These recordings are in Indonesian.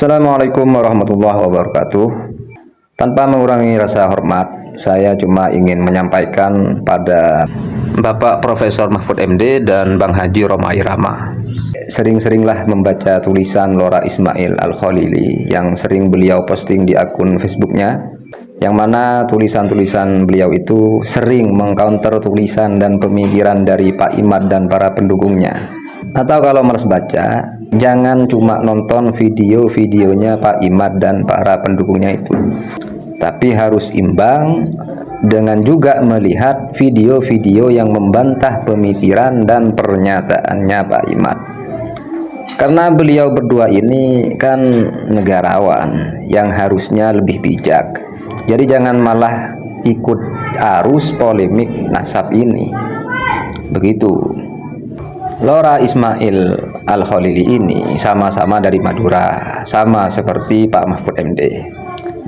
Assalamualaikum warahmatullahi wabarakatuh. Tanpa mengurangi rasa hormat, saya cuma ingin menyampaikan pada Bapak Profesor Mahfud MD dan Bang Haji Rhoma Irama. Sering-seringlah membaca tulisan Lora Ismail Al-Khalili yang sering beliau posting di akun Facebooknya, yang mana tulisan-tulisan beliau itu sering mengcounter tulisan dan pemikiran dari Pak Imad dan para pendukungnya. Atau kalau malas baca, jangan cuma nonton video-videonya Pak Imad dan para pendukungnya itu, tapi harus imbang dengan juga melihat video-video yang membantah pemikiran dan pernyataannya Pak Imad. Karena beliau berdua ini kan negarawan yang harusnya lebih bijak. Jadi jangan malah ikut arus polemik nasab ini. Begitu. Lora Ismail Al-Khalili ini sama-sama dari Madura, sama seperti Pak Mahfud MD.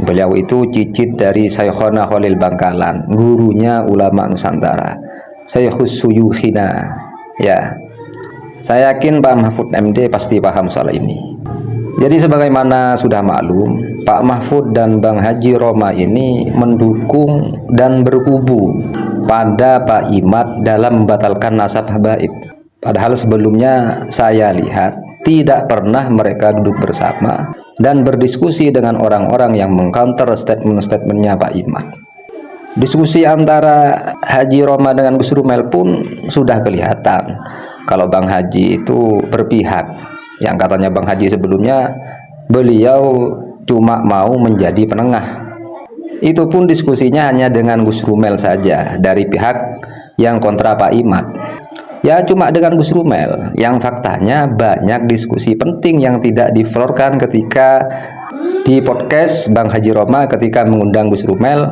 Beliau itu cicit dari Syekhona Khalil Bangkalan, gurunya ulama Nusantara, Syekhus Suyukhina. Ya, saya yakin Pak Mahfud MD pasti paham soal ini. Jadi sebagaimana sudah maklum, Pak Mahfud dan Bang Haji Rhoma ini mendukung dan berkubu pada Pak Imad dalam membatalkan nasab habaib. Padahal sebelumnya saya lihat tidak pernah mereka duduk bersama dan berdiskusi dengan orang-orang yang mengcounter statement-statementnya Pak Imad. Diskusi antara Haji Rhoma dengan Gus Rumel pun sudah kelihatan kalau Bang Haji itu berpihak. Yang katanya Bang Haji sebelumnya beliau cuma mau menjadi penengah. Itu pun diskusinya hanya dengan Gus Rumel saja dari pihak yang kontra Pak Imad. Ya cuma dengan Gus Rumel, yang faktanya banyak diskusi penting yang tidak diflorkan ketika di podcast Bang Haji Rhoma ketika mengundang Gus Rumel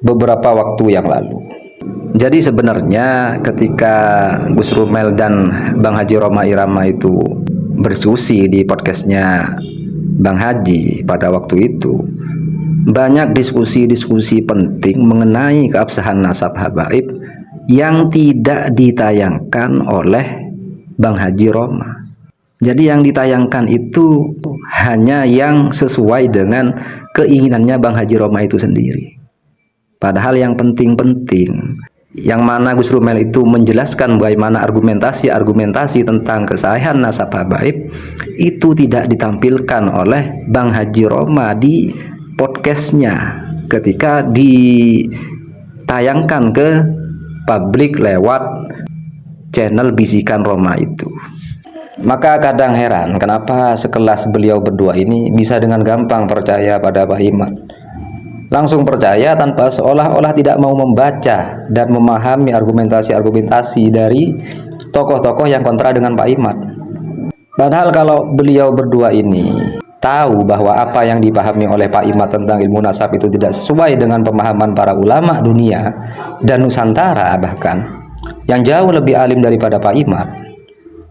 beberapa waktu yang lalu. Jadi sebenarnya ketika Gus Rumel dan Bang Haji Rhoma Irama itu berdiskusi di podcastnya Bang Haji pada waktu itu, banyak diskusi-diskusi penting mengenai keabsahan nasab habaib yang tidak ditayangkan oleh Bang Haji Rhoma. Jadi yang ditayangkan itu hanya yang sesuai dengan keinginannya Bang Haji Rhoma itu sendiri. Padahal yang penting-penting, yang mana Gus Rumel itu menjelaskan bagaimana argumentasi tentang kesahihan nasab habaib, itu tidak ditampilkan oleh Bang Haji Rhoma di podcastnya ketika ditayangkan ke publik lewat channel Bisikan Rhoma itu. Maka kadang heran kenapa sekelas beliau berdua ini bisa dengan gampang percaya pada Pak Imad, langsung percaya tanpa seolah-olah tidak mau membaca dan memahami argumentasi dari tokoh-tokoh yang kontra dengan Pak Imad. Padahal kalau beliau berdua ini tahu bahwa apa yang dipahami oleh Pak Imad tentang ilmu nasab itu tidak sesuai dengan pemahaman para ulama dunia dan Nusantara, bahkan yang jauh lebih alim daripada Pak Imad.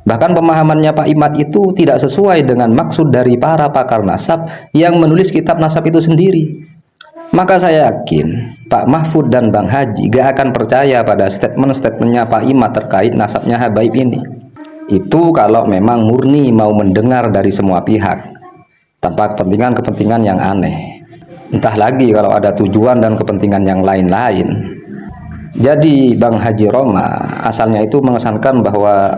Bahkan pemahamannya Pak Imad itu tidak sesuai dengan maksud dari para pakar nasab yang menulis kitab nasab itu sendiri. Maka saya yakin Pak Mahfud dan Bang Haji gak akan percaya pada statement-statementnya Pak Imad terkait nasabnya habaib ini. Itu kalau memang murni mau mendengar dari semua pihak tanpa kepentingan-kepentingan yang aneh. Entah lagi kalau ada tujuan dan kepentingan yang lain-lain. Jadi Bang Haji Rhoma asalnya itu mengesankan bahwa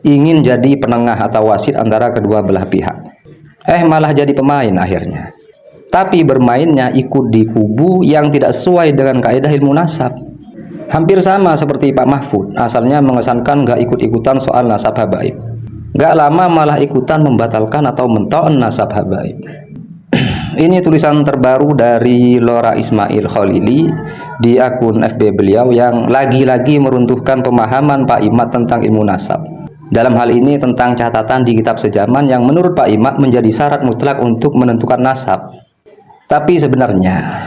ingin jadi penengah atau wasit antara kedua belah pihak. Malah jadi pemain akhirnya. Tapi bermainnya ikut di kubu yang tidak sesuai dengan kaidah ilmu nasab. Hampir sama seperti Pak Mahfud, asalnya mengesankan gak ikut-ikutan soal nasab habaib. Gak lama malah ikutan membatalkan atau mento'en nasab habaib. Ini tulisan terbaru dari Lora Ismail Khalili di akun FB beliau yang lagi-lagi meruntuhkan pemahaman Pak Imad tentang ilmu nasab. Dalam hal ini tentang catatan di kitab sejaman yang menurut Pak Imad menjadi syarat mutlak untuk menentukan nasab. Tapi sebenarnya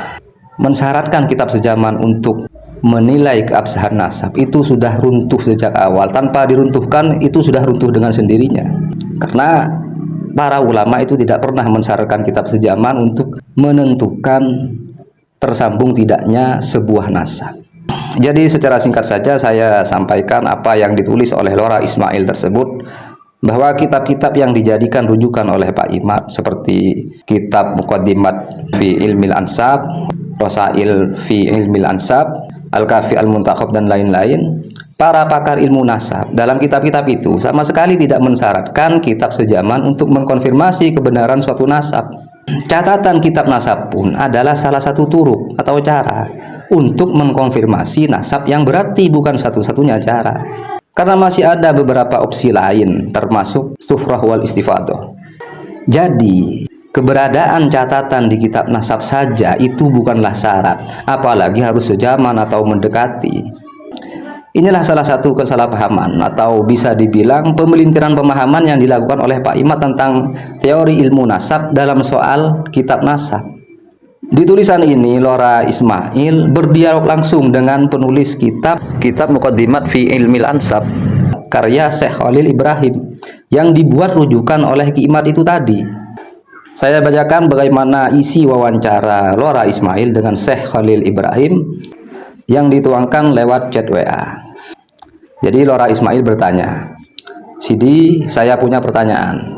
mensyaratkan kitab sejaman untuk menilai keabsahan nasab itu sudah runtuh sejak awal. Tanpa diruntuhkan itu sudah runtuh dengan sendirinya. Karena para ulama itu tidak pernah mensyaratkan kitab sejaman untuk menentukan tersambung tidaknya sebuah nasab. Jadi secara singkat saja saya sampaikan apa yang ditulis oleh Lora Ismail tersebut bahwa kitab-kitab yang dijadikan rujukan oleh Pak Imad seperti kitab Muqaddimat fi Ilmil Ansab, Rosail fi Ilmil Ansab, Al-Kafi Al-Muntakhab dan lain-lain, para pakar ilmu nasab dalam kitab-kitab itu sama sekali tidak mensyaratkan kitab sejaman untuk mengkonfirmasi kebenaran suatu nasab. Catatan kitab nasab pun adalah salah satu turuk atau cara untuk mengkonfirmasi nasab yang berarti bukan satu-satunya cara. Karena masih ada beberapa opsi lain, termasuk sufrah wal istifadah. Jadi, keberadaan catatan di kitab nasab saja itu bukanlah syarat, apalagi harus sejaman atau mendekati. Inilah salah satu kesalahpahaman atau bisa dibilang pemelintiran pemahaman yang dilakukan oleh Pak Imad tentang teori ilmu nasab dalam soal kitab nasab. Di tulisan ini, Lora Ismail berdialog langsung dengan penulis kitab Muqaddimat fi Ilmil Ansab, karya Syekh Khalil Ibrahim, yang dibuat rujukan oleh Ki Imad itu tadi. Saya bacakan bagaimana isi wawancara Lora Ismail dengan Syekh Khalil Ibrahim yang dituangkan lewat chat WA. Jadi Lora Ismail bertanya, "Sidi, saya punya pertanyaan.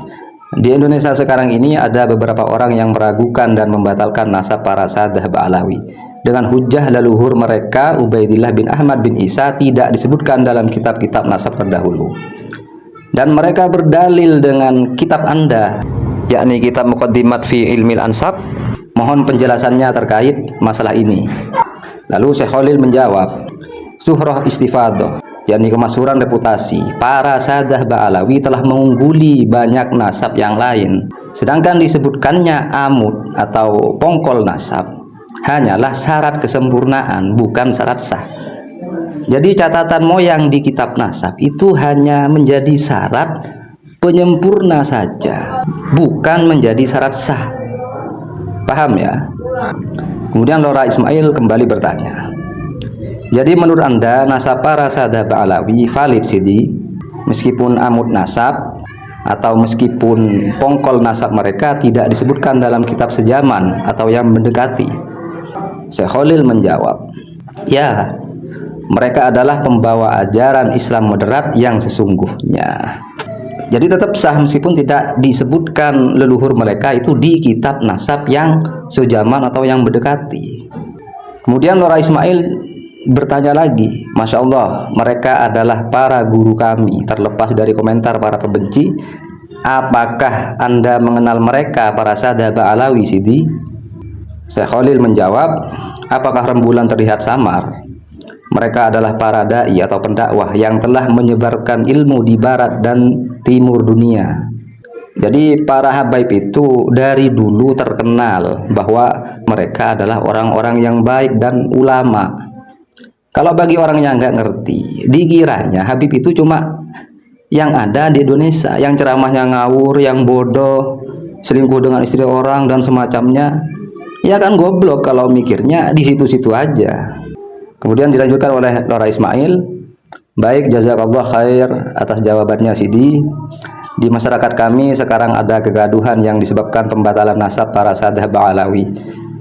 Di Indonesia sekarang ini ada beberapa orang yang meragukan dan membatalkan nasab para Sadah Ba'alawi dengan hujah leluhur mereka Ubaidillah bin Ahmad bin Isa tidak disebutkan dalam kitab-kitab nasab terdahulu. Dan mereka berdalil dengan kitab Anda, yakni kitab Muqaddimat fi Ilmil Ansab. Mohon penjelasannya terkait masalah ini." Lalu Syekh Khalil menjawab, "Suhrah istifadah, yakni kemasyhuran reputasi para Sadah Ba'alawi telah mengungguli banyak nasab yang lain, sedangkan disebutkannya amud atau pongkol nasab hanyalah syarat kesempurnaan, bukan syarat sah. Jadi catatan moyang di kitab nasab itu hanya menjadi syarat penyempurna saja, bukan menjadi syarat sah." Paham ya? Kemudian Lora Ismail kembali bertanya, "Jadi menurut Anda nasab para Sadah Ba'alawi valid, Sidi, meskipun amud nasab atau meskipun pongkol nasab mereka tidak disebutkan dalam kitab sejaman atau yang mendekati?" Syekh Khalil menjawab, "Ya, mereka adalah pembawa ajaran Islam moderat yang sesungguhnya. Jadi tetap sah meskipun tidak disebutkan leluhur mereka itu di kitab nasab yang sejaman atau yang mendekati." Kemudian Lora Ismail bertanya lagi, "Masya Allah, mereka adalah para guru kami, terlepas dari komentar para pembenci. Apakah Anda mengenal mereka, para Sadah Ba'alawi, Sidi?" Syekh Khalil menjawab, "Apakah rembulan terlihat samar? Mereka adalah para da'i atau pendakwah yang telah menyebarkan ilmu di barat dan timur dunia. Jadi para habaib itu dari dulu terkenal bahwa mereka adalah orang-orang yang baik dan ulama. Kalau bagi orang yang nggak ngerti, dikiranya Habib itu cuma yang ada di Indonesia, yang ceramahnya ngawur, yang bodoh, selingkuh dengan istri orang dan semacamnya. Ya kan goblok kalau mikirnya di situ-situ aja." Kemudian dilanjutkan oleh Lora Ismail, "Baik, jazakallah khair atas jawabannya, Sidi. Di masyarakat kami sekarang ada kegaduhan yang disebabkan pembatalan nasab para Sadah Ba'alawi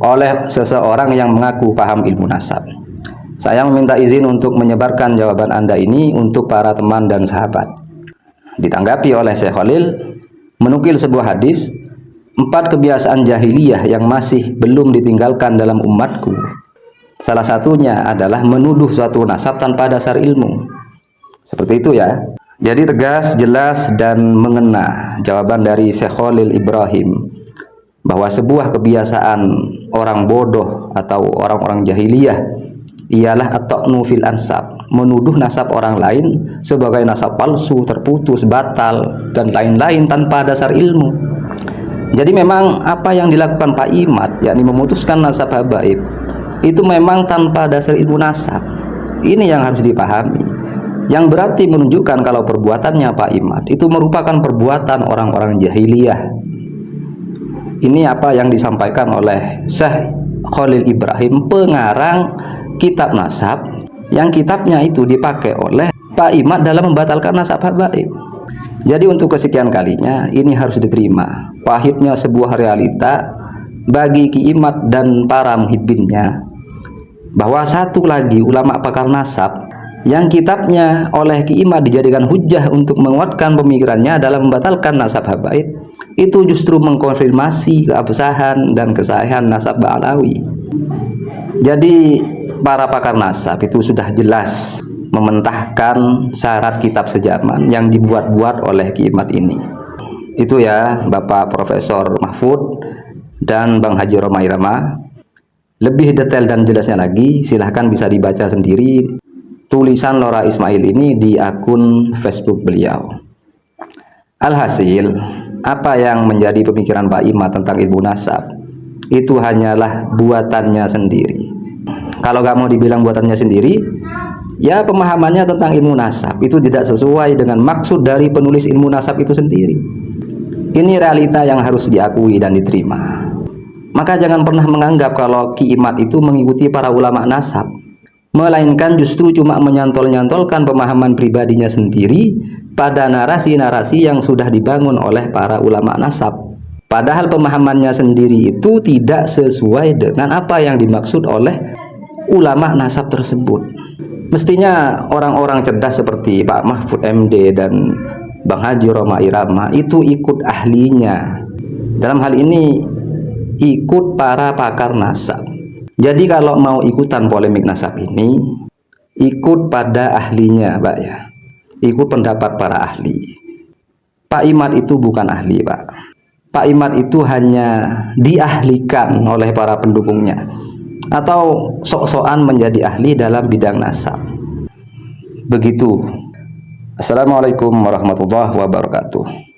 oleh seseorang yang mengaku paham ilmu nasab. Saya meminta izin untuk menyebarkan jawaban Anda ini untuk para teman dan sahabat." Ditanggapi oleh Syekh Khalil, menukil sebuah hadis, "4 kebiasaan jahiliyah yang masih belum ditinggalkan dalam umatku. Salah satunya adalah menuduh suatu nasab tanpa dasar ilmu." Seperti itu ya. Jadi tegas, jelas, dan mengena jawaban dari Syekh Khalil Ibrahim bahwa sebuah kebiasaan orang bodoh atau orang-orang jahiliyah ialah at-ta'nu fil ansab, menuduh nasab orang lain sebagai nasab palsu, terputus, batal, dan lain-lain tanpa dasar ilmu. Jadi memang apa yang dilakukan Pak Imad, yakni memutuskan nasab habaib, itu memang tanpa dasar ilmu nasab. Ini yang harus dipahami, yang berarti menunjukkan kalau perbuatannya Pak Imad itu merupakan perbuatan orang-orang jahiliyah. Ini apa yang disampaikan oleh Syekh Khalil Ibrahim, pengarang kitab nasab, yang kitabnya itu dipakai oleh Pak Imad dalam membatalkan nasab habaib. Jadi untuk kesekian kalinya ini harus diterima pahitnya sebuah realita bagi Ki Imad dan para muhibbinnya, bahwa satu lagi ulama pakar nasab yang kitabnya oleh Ki Imad dijadikan hujjah untuk menguatkan pemikirannya dalam membatalkan nasab habaib, itu justru mengkonfirmasi keabsahan dan kesahihan nasab Ba'alawi. Jadi para pakar nasab itu sudah jelas mementahkan syarat kitab sejaman yang dibuat-buat oleh Ki Imad ini. Itu ya Bapak Profesor Mahfud dan Bang Haji Rhoma Irama. Lebih detail dan jelasnya lagi silahkan bisa dibaca sendiri tulisan Lora Ismail ini di akun Facebook beliau. Alhasil, apa yang menjadi pemikiran Pak Imad tentang ilmu nasab itu hanyalah buatannya sendiri. Kalau nggak mau dibilang buatannya sendiri, ya pemahamannya tentang ilmu nasab itu tidak sesuai dengan maksud dari penulis ilmu nasab itu sendiri. Ini realita yang harus diakui dan diterima. Maka jangan pernah menganggap kalau Ki Imad itu mengikuti para ulama nasab, melainkan justru cuma menyantol-nyantolkan pemahaman pribadinya sendiri pada narasi-narasi yang sudah dibangun oleh para ulama nasab. Padahal pemahamannya sendiri itu tidak sesuai dengan apa yang dimaksud oleh ulama nasab tersebut. Mestinya orang-orang cerdas seperti Pak Mahfud MD dan Bang Haji Rhoma Irama itu ikut ahlinya. Dalam hal ini ikut para pakar nasab. Jadi kalau mau ikutan polemik nasab ini, ikut pada ahlinya, Pak ya. Ikut pendapat para ahli. Pak Imad itu bukan ahli, Pak. Pak Imad itu hanya diahlikan oleh para pendukungnya, atau sok-sokan menjadi ahli dalam bidang nasab. Begitu. Assalamualaikum warahmatullahi wabarakatuh.